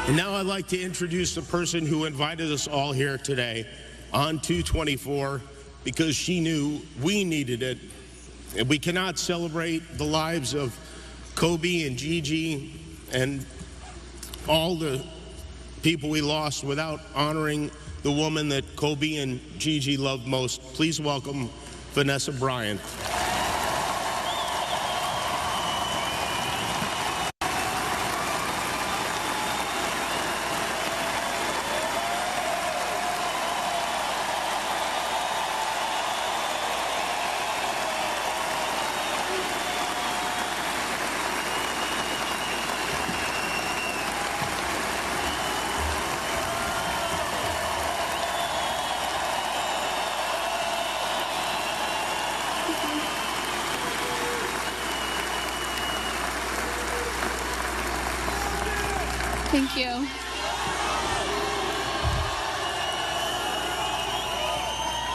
And now I'd like to introduce the person who invited us all here today on 224 because she knew we needed it. And we cannot celebrate the lives of Kobe and Gigi and all the people we lost without honoring the woman that Kobe and Gigi loved most. Please welcome Vanessa Bryant. Thank you.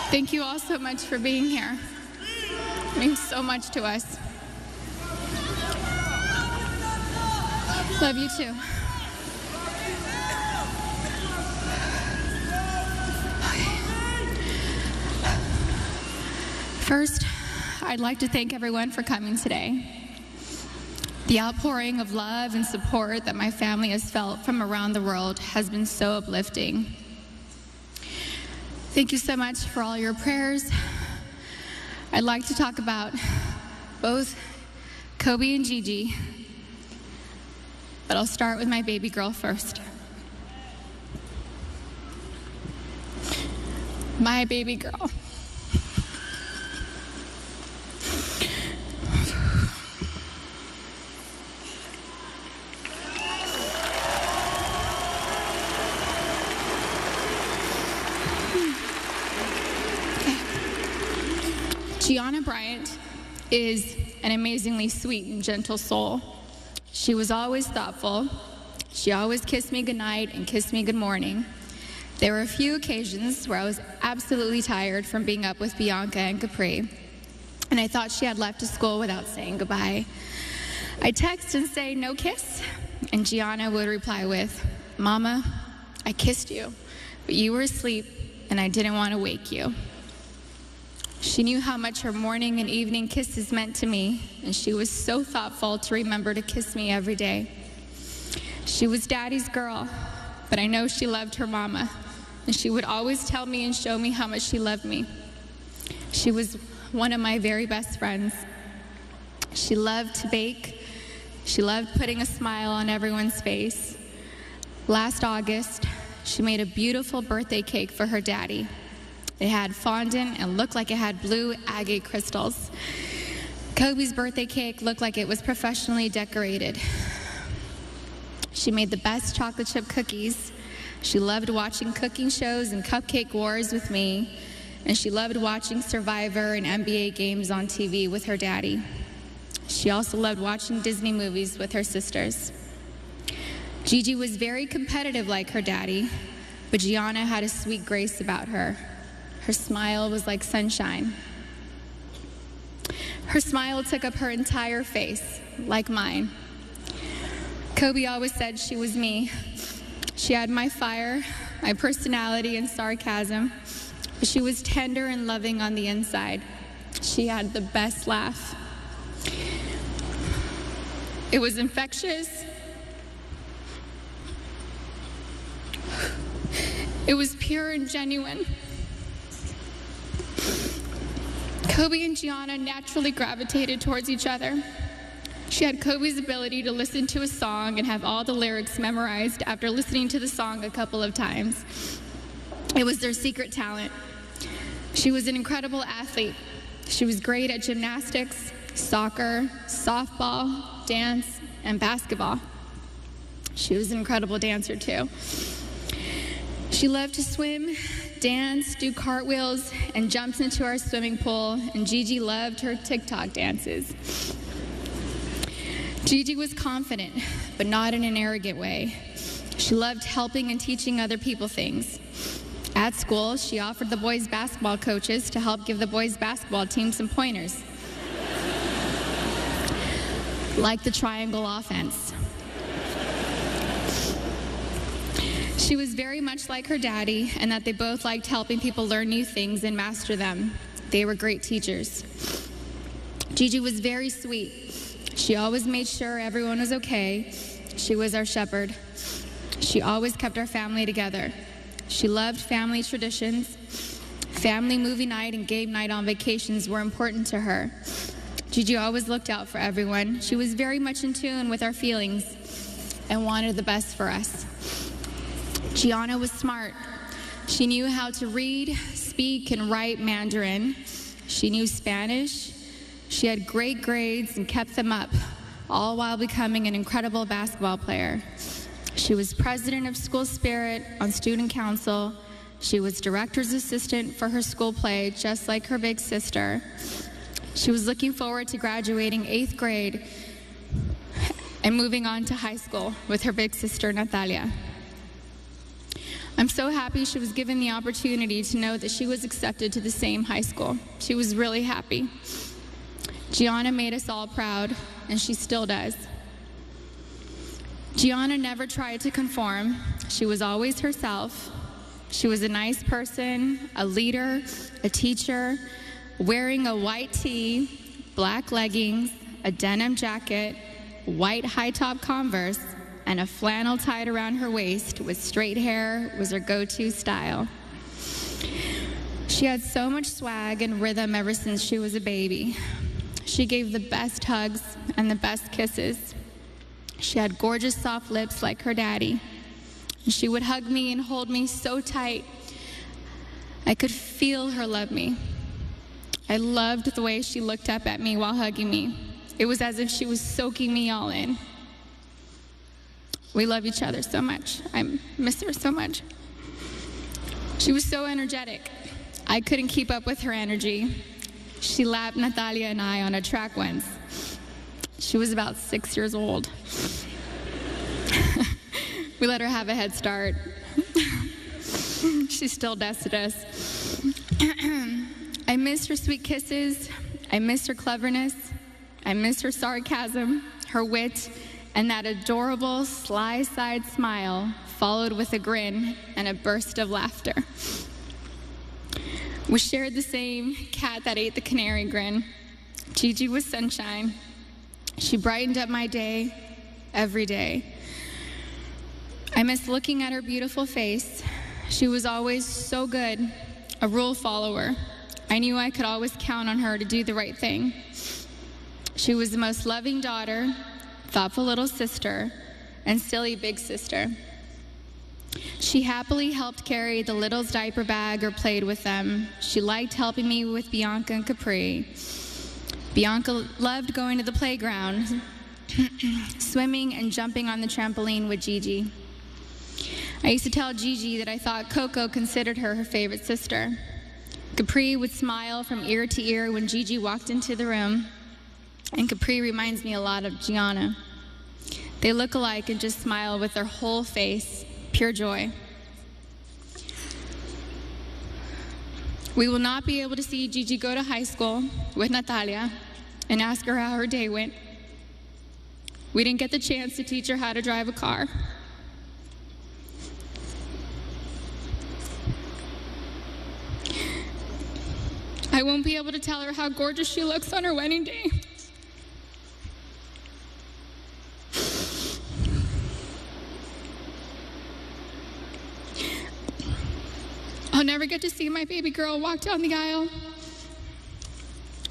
Thank you all so much for being here. It means so much to us. Love you too. First, I'd like to thank everyone for coming today. The outpouring of love and support that my family has felt from around the world has been so uplifting. Thank you so much for all your prayers. I'd like to talk about both Kobe and Gigi, but I'll start with my baby girl first. My baby girl. Gianna Bryant is an amazingly sweet and gentle soul. She was always thoughtful. She always kissed me goodnight and kissed me good morning. There were a few occasions where I was absolutely tired from being up with Bianca and Capri, and I thought she had left to school without saying goodbye. I'd text and say, "No kiss," and Gianna would reply with, "Mama, I kissed you, but you were asleep and I didn't want to wake you." She knew how much her morning and evening kisses meant to me, and she was so thoughtful to remember to kiss me every day. She was Daddy's girl, but I know she loved her mama, and she would always tell me and show me how much she loved me. She was one of my very best friends. She loved to bake. She loved putting a smile on everyone's face. Last August, she made a beautiful birthday cake for her daddy. It had fondant and looked like it had blue agate crystals. Kobe's birthday cake looked like it was professionally decorated. She made the best chocolate chip cookies. She loved watching cooking shows and cupcake wars with me, and she loved watching Survivor and NBA games on TV with her daddy. She also loved watching Disney movies with her sisters. Gigi was very competitive like her daddy, but Gianna had a sweet grace about her. Her smile was like sunshine. Her smile took up her entire face, like mine. Kobe always said she was me. She had my fire, my personality, and sarcasm, but she was tender and loving on the inside. She had the best laugh. It was infectious. It was pure and genuine. Kobe and Gianna naturally gravitated towards each other. She had Kobe's ability to listen to a song and have all the lyrics memorized after listening to the song a couple of times. It was their secret talent. She was an incredible athlete. She was great at gymnastics, soccer, softball, dance, and basketball. She was an incredible dancer too. She loved to swim, dance, do cartwheels, and jumps into our swimming pool, and Gigi loved her TikTok dances. Gigi was confident, but not in an arrogant way. She loved helping and teaching other people things. At school, she offered the boys' basketball coaches to help give the boys' basketball team some pointers, like the triangle offense. She was very much like her daddy, and that they both liked helping people learn new things and master them. They were great teachers. Gigi was very sweet. She always made sure everyone was okay. She was our shepherd. She always kept our family together. She loved family traditions. Family movie night and game night on vacations were important to her. Gigi always looked out for everyone. She was very much in tune with our feelings and wanted the best for us. Gianna was smart. She knew how to read, speak, and write Mandarin. She knew Spanish. She had great grades and kept them up, all while becoming an incredible basketball player. She was president of School Spirit on student council. She was director's assistant for her school play, just like her big sister. She was looking forward to graduating 8th grade and moving on to high school with her big sister, Natalia. I'm so happy she was given the opportunity to know that she was accepted to the same high school. She was really happy. Gianna made us all proud, and she still does. Gianna never tried to conform. She was always herself. She was a nice person, a leader, a teacher, wearing a white tee, black leggings, a denim jacket, white high-top Converse, and a flannel tied around her waist with straight hair was her go-to style. She had so much swag and rhythm ever since she was a baby. She gave the best hugs and the best kisses. She had gorgeous soft lips like her daddy. She would hug me and hold me so tight. I could feel her love me. I loved the way she looked up at me while hugging me. It was as if she was soaking me all in. We love each other so much. I miss her so much. She was so energetic. I couldn't keep up with her energy. She lapped Natalia and I on a track once. She was about 6 years old. We let her have a head start. She still dusted us. I missed her sweet kisses. I missed her cleverness. I missed her sarcasm, her wit, and that adorable sly side smile followed with a grin and a burst of laughter. We shared the same cat that ate the canary grin. Gigi was sunshine. She brightened up my day every day. I miss looking at her beautiful face. She was always so good, a rule follower. I knew I could always count on her to do the right thing. She was the most loving daughter, thoughtful little sister, and silly big sister. She happily helped carry the littles' diaper bag or played with them. She liked helping me with Bianca and Capri. Bianca loved going to the playground, swimming and jumping on the trampoline with Gigi. I used to tell Gigi that I thought Coco considered her favorite sister. Capri would smile from ear to ear when Gigi walked into the room, and Capri reminds me a lot of Gianna. They look alike and just smile with their whole face, pure joy. We will not be able to see Gigi go to high school with Natalia and ask her how her day went. We didn't get the chance to teach her how to drive a car. I won't be able to tell her how gorgeous she looks on her wedding day. I'll never get to see my baby girl walk down the aisle,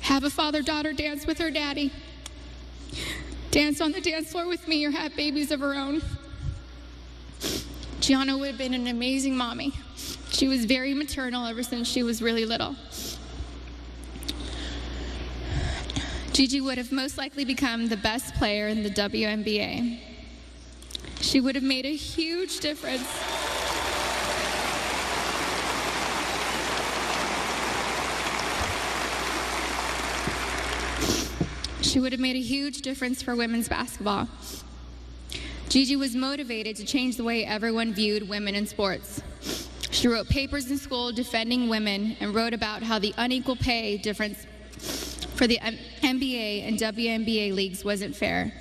have a father-daughter dance with her daddy, dance on the dance floor with me, or have babies of her own. Gianna would have been an amazing mommy. She was very maternal ever since she was really little. Gigi would have most likely become the best player in the WNBA. She would have made a huge difference. She would have made a huge difference for women's basketball. Gigi was motivated to change the way everyone viewed women in sports. She wrote papers in school defending women and wrote about how the unequal pay difference for the NBA and WNBA leagues wasn't fair.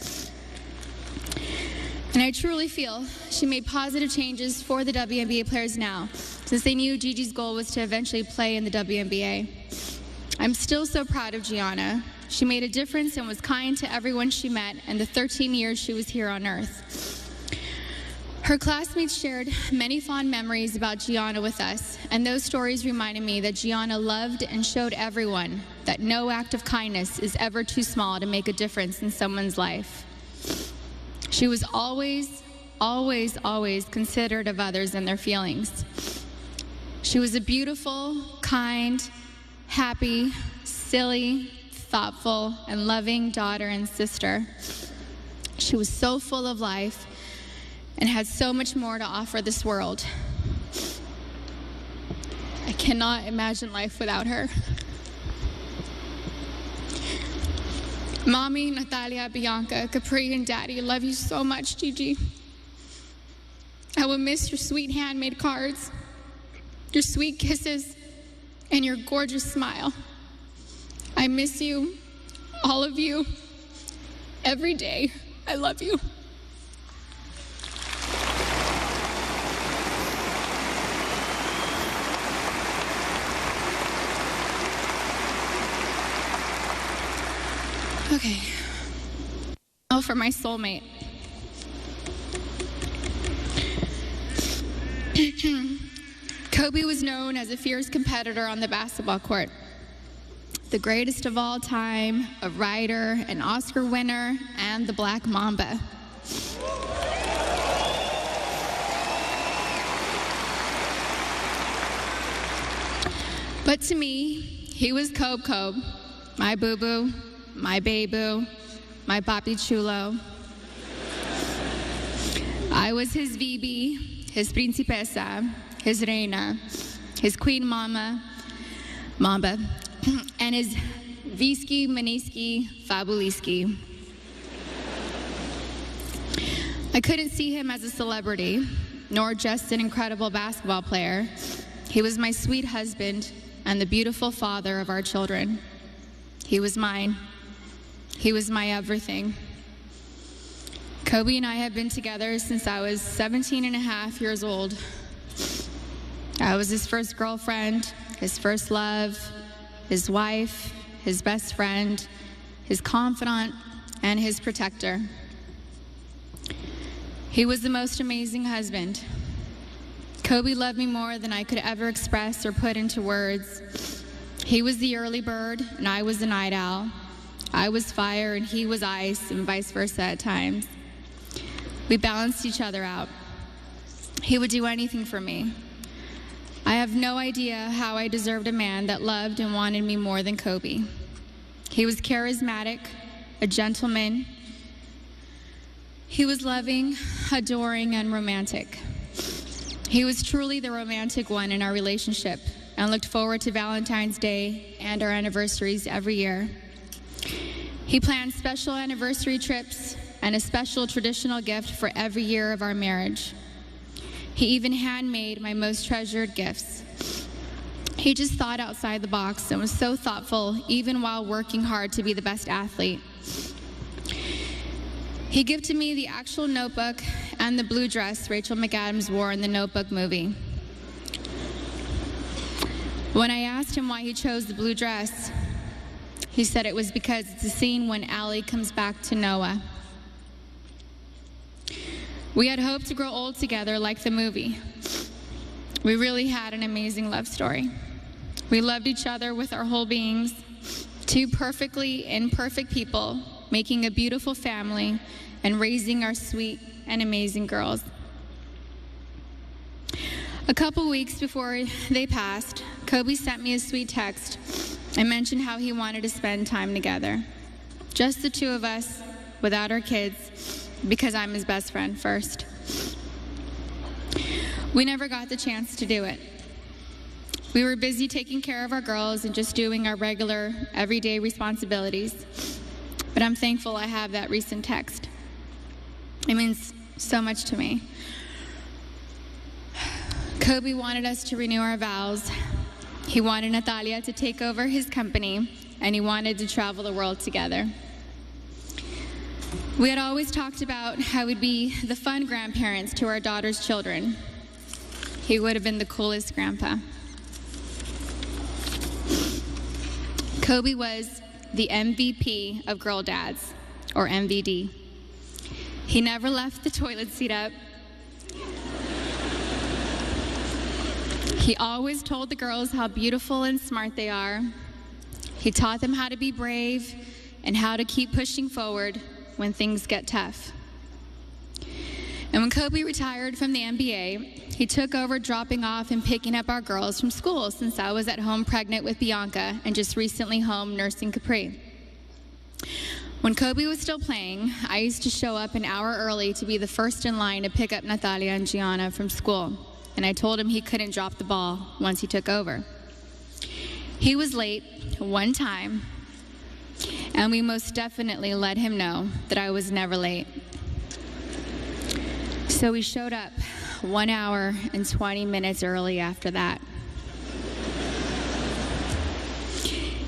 And I truly feel she made positive changes for the WNBA players now, since they knew Gigi's goal was to eventually play in the WNBA. I'm still so proud of Gianna. She made a difference and was kind to everyone she met in the 13 years she was here on Earth. Her classmates shared many fond memories about Gianna with us, and those stories reminded me that Gianna loved and showed everyone that no act of kindness is ever too small to make a difference in someone's life. She was always, always, always considerate of others and their feelings. She was a beautiful, kind, happy, silly, thoughtful, and loving daughter and sister. She was so full of life and had so much more to offer this world. I cannot imagine life without her. Mommy, Natalia, Bianca, Capri, and Daddy love you so much, Gigi. I will miss your sweet handmade cards, your sweet kisses, and your gorgeous smile. I miss you, all of you, every day. I love you. Okay. Now for my soulmate. Kobe was known as a fierce competitor on the basketball court. The greatest of all time, a writer, an Oscar winner, and the Black Mamba. But to me, he was Kobe, my boo-boo, my baby, my papi chulo. I was his VB, his principesa, his reina, his queen mamba, and his visky, maniski, fabuliski. I couldn't see him as a celebrity, nor just an incredible basketball player. He was my sweet husband and the beautiful father of our children. He was mine. He was my everything. Kobe and I have been together since I was 17 and a half years old. I was his first girlfriend, his first love, his wife, his best friend, his confidant, and his protector. He was the most amazing husband. Kobe loved me more than I could ever express or put into words. He was the early bird, and I was the night owl. I was fire, and he was ice, and vice versa at times. We balanced each other out. He would do anything for me. I have no idea how I deserved a man that loved and wanted me more than Kobe. He was charismatic, a gentleman. He was loving, adoring, and romantic. He was truly the romantic one in our relationship and looked forward to Valentine's Day and our anniversaries every year. He planned special anniversary trips and a special traditional gift for every year of our marriage. He even handmade my most treasured gifts. He just thought outside the box and was so thoughtful, even while working hard to be the best athlete. He gifted me the actual notebook and the blue dress Rachel McAdams wore in the Notebook movie. When I asked him why he chose the blue dress, he said it was because it's a scene when Allie comes back to Noah. We had hoped to grow old together like the movie. We really had an amazing love story. We loved each other with our whole beings, two perfectly imperfect people, making a beautiful family and raising our sweet and amazing girls. A couple weeks before they passed, Kobe sent me a sweet text and mentioned how he wanted to spend time together. Just the two of us, without our kids, because I'm his best friend first. We never got the chance to do it. We were busy taking care of our girls and just doing our regular, everyday responsibilities. But I'm thankful I have that recent text. It means so much to me. Kobe wanted us to renew our vows. He wanted Natalia to take over his company, and he wanted to travel the world together. We had always talked about how we'd be the fun grandparents to our daughter's children. He would have been the coolest grandpa. Kobe was the MVP of girl dads, or MVD. He never left the toilet seat up. He always told the girls how beautiful and smart they are. He taught them how to be brave and how to keep pushing forward when things get tough. And when Kobe retired from the NBA, he took over dropping off and picking up our girls from school, since I was at home pregnant with Bianca and just recently home nursing Capri. When Kobe was still playing, I used to show up an hour early to be the first in line to pick up Natalia and Gianna from school, and I told him he couldn't drop the ball once he took over. He was late one time, and we most definitely let him know that I was never late. So we showed up 1 hour and 20 minutes early after that.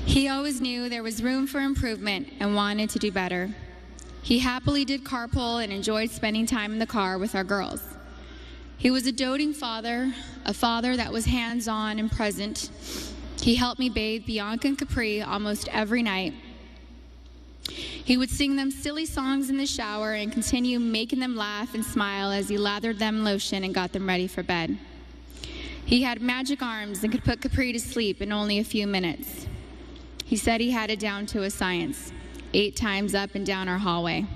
He always knew there was room for improvement and wanted to do better. He happily did carpool and enjoyed spending time in the car with our girls. He was a doting father, a father that was hands-on and present. He helped me bathe Bianca and Capri almost every night. He would sing them silly songs in the shower and continue making them laugh and smile as he lathered them in lotion and got them ready for bed. He had magic arms and could put Capri to sleep in only a few minutes. He said he had it down to a science, 8 times up and down our hallway.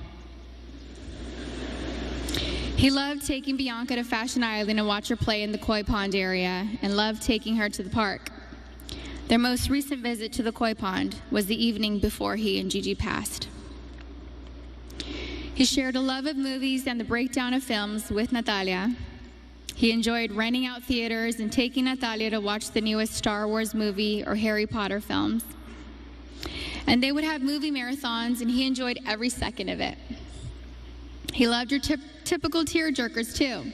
He loved taking Bianca to Fashion Island and watch her play in the koi pond area, and loved taking her to the park. Their most recent visit to the koi pond was the evening before he and Gigi passed. He shared a love of movies and the breakdown of films with Natalia. He enjoyed renting out theaters and taking Natalia to watch the newest Star Wars movie or Harry Potter films. And they would have movie marathons, and he enjoyed every second of it. He loved your typical tearjerkers, too.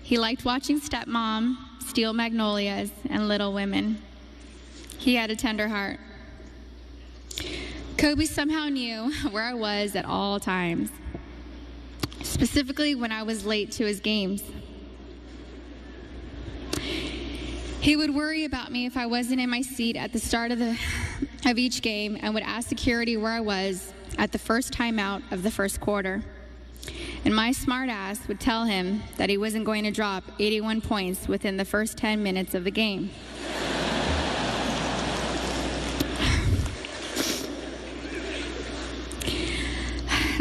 He liked watching Stepmom, Steel Magnolias, and Little Women. He had a tender heart. Kobe somehow knew where I was at all times, specifically when I was late to his games. He would worry about me if I wasn't in my seat at the start of each game, and would ask security where I was at the first timeout of the first quarter. And my smart ass would tell him that he wasn't going to drop 81 points within the first 10 minutes of the game.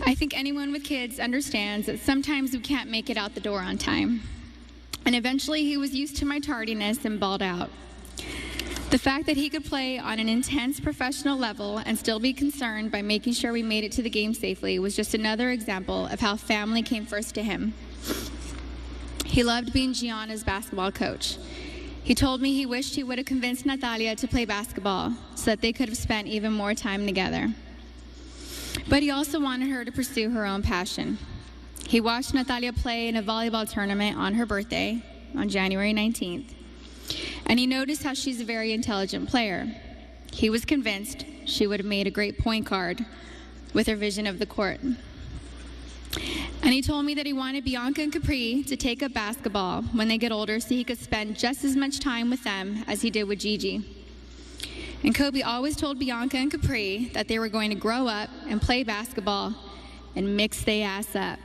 I think anyone with kids understands that sometimes we can't make it out the door on time. And eventually he was used to my tardiness and balled out. The fact that he could play on an intense professional level and still be concerned by making sure we made it to the game safely was just another example of how family came first to him. He loved being Gianna's basketball coach. He told me he wished he would have convinced Natalia to play basketball so that they could have spent even more time together. But he also wanted her to pursue her own passion. He watched Natalia play in a volleyball tournament on her birthday on January 19th. And he noticed how she's a very intelligent player. He was convinced she would have made a great point guard with her vision of the court. And he told me that he wanted Bianca and Capri to take up basketball when they get older so he could spend just as much time with them as he did with Gigi. And Kobe always told Bianca and Capri that they were going to grow up and play basketball and mix their ass up.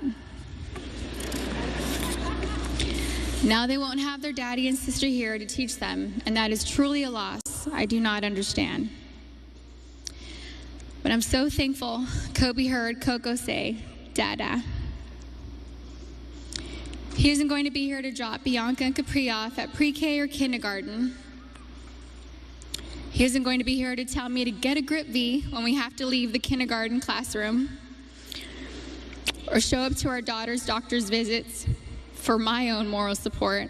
Now they won't have their daddy and sister here to teach them, and that is truly a loss I do not understand. But I'm so thankful Kobe heard Coco say, Dada. He isn't going to be here to drop Bianca and Capri off at pre-K or kindergarten. He isn't going to be here to tell me to get a grip V when we have to leave the kindergarten classroom, or show up to our daughter's doctor's visits for my own moral support.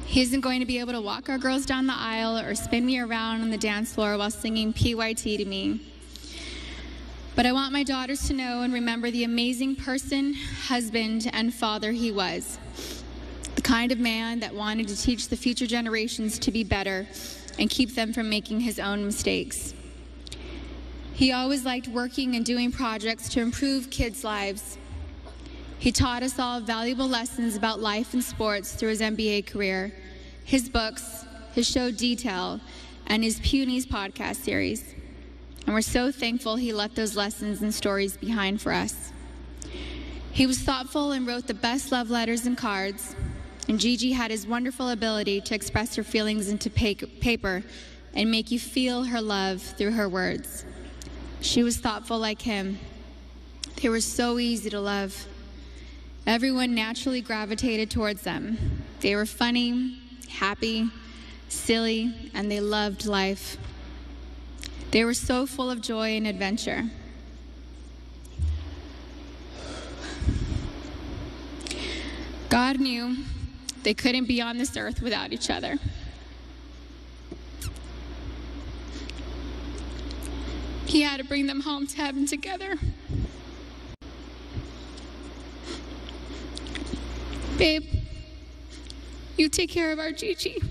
He isn't going to be able to walk our girls down the aisle or spin me around on the dance floor while singing PYT to me. But I want my daughters to know and remember the amazing person, husband, and father he was. The kind of man that wanted to teach the future generations to be better and keep them from making his own mistakes. He always liked working and doing projects to improve kids' lives. He taught us all valuable lessons about life and sports through his NBA career, his books, his show Detail, and his Punies podcast series. And we're so thankful he left those lessons and stories behind for us. He was thoughtful and wrote the best love letters and cards. And Gigi had his wonderful ability to express her feelings into paper and make you feel her love through her words. She was thoughtful like him. They were so easy to love. Everyone naturally gravitated towards them. They were funny, happy, silly, and they loved life. They were so full of joy and adventure. God knew they couldn't be on this earth without each other. He had to bring them home to heaven together. Babe, you take care of our Gigi.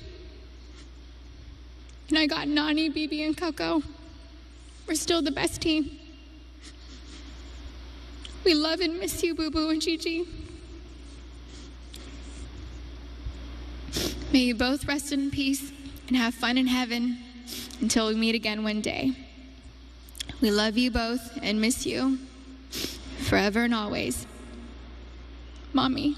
And I got Nani, Bibi, and Coco. We're still the best team. We love and miss you, Boo Boo and Gigi. May you both rest in peace and have fun in heaven until we meet again one day. We love you both and miss you forever and always. Mommy.